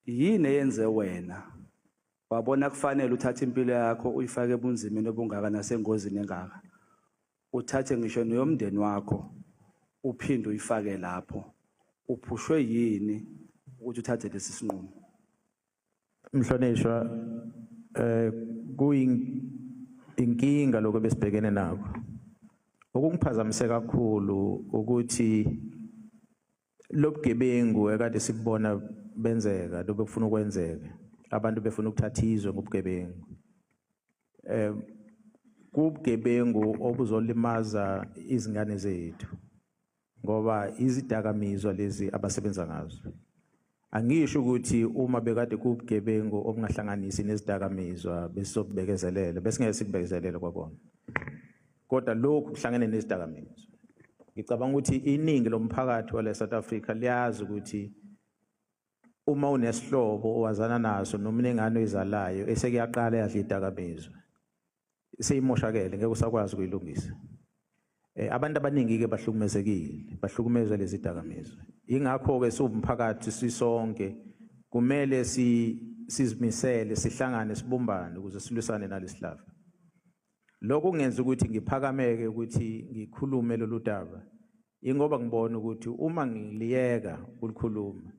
yini eyenze wena wabona kufanele uthathe impilo yakho uyifake ebunzimeni obungaka nasengozini engaka uthathe ngisho neyomndeni wakho uphinde uyifake lapho uphushwe yini ukuthi uthathe lesi sinqumo? Mhlonishwa, kuyinkinga lokho besibhekene nako. Okungiphazamise kakhulu ukuthi lobugebengu ekade sikubona benzeka lobe kufuna ukwenzeka abantu befuna ukuthatha izwe ngobugebengu. Kubugebengu obuzolimaza izingane zethu ngoba izidakamizwa lezi abasebenza ngazo. Angisho ukuthi uma bekade kubugebengu obungahlanganisi nezidakamizwa besokubekezelela besingeke sikubekezelele kwabona. Kodwa lokhu kuhlangene nezidakamizwa. Ngicabanga ukuthi iningi lomphakathi wale South Africa liyazi ukuthi uma unesihlobo owazana naso noma inengane oyizalayo esekuyaqala yadla idakamizwa seyimoshakele ngeke usakwazi ukuyilungisa. Abantu abaningi ke bahlukumezwe lezi dakamizwa. Ingakho ke siwumphakathi sisonke kumele sizimisele sihlangane sibumbane ukuze silwisane nalesihlava. Lokho kungenza ukuthi ngiphakameke ukuthi ngikhulume lolu daba ingoba ngibona ukuthi uma ngiliyeka ukulikhuluma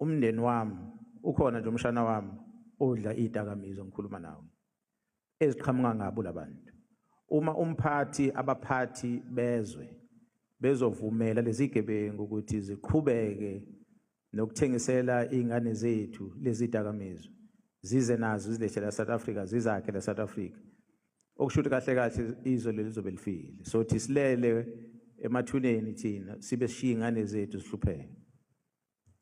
umndeni wami ukhona nje umshana wami odla idakamizwa ngikhuluma nawe eziqhamuka ngabo labantu. Uma abaphathi bezovumela lezi gebengu ukuthi ziqhubeke nokuthengisela ingane zethu lezi dakamizwa zize nazo zilethela eSouth Africa zizakhe eSouth Africa okushuthi kahle izwe lizobe lifile sothi silele emathuneni thina sibe sishiya ingane zethu zihlupheke.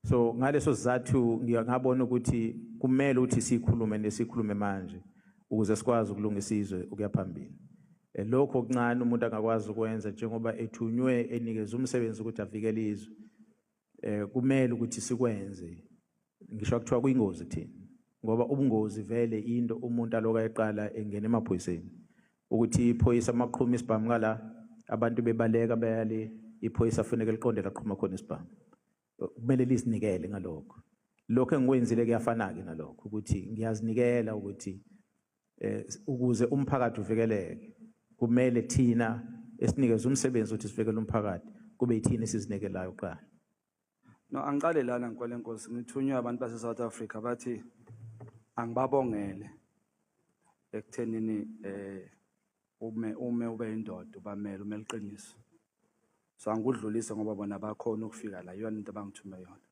So ngaleso sizathu ngiyabona ukuthi kumele ukuthi sikhulume manje ukuze sikwazi ukulungisa izwe ukuya phambili. Lokho okuncane umuntu angakwazi ukwenza njengoba ethunywe enikeza umsebenzi ukuthi avikele izwe kumele ukuthi sikwenze. Ngisho kuthiwa kuyingozi thina ngoba ubungozi vele into umuntu aloka eqala engena emaphoyiseni ukuthi iphoyisa amaqhuma isibhamu ngala abantu bebaleka bayale iphoyisa afuneka liqonde laqhuma khona isibhamu. Kumele lisinikele ngalokho. Lokho engikwenzile kuyafana ke nalokho ukuthi ngiyazinikela ukuthi ukuze umphakathi uvikeleke kumele thina esinikeza umsebenzi ukuthi sivikele umphakathi kube yithina esizinikelayo kuqala. No, angiqale lana ngikwele Nkosi ngithunywe abantu base South Africa bathi angibabongele ekuthenini ume ube indoda ubamela umeliqiniso. So angikudlulise ngoba bona bakhona ukufika la yona into abangithume yona.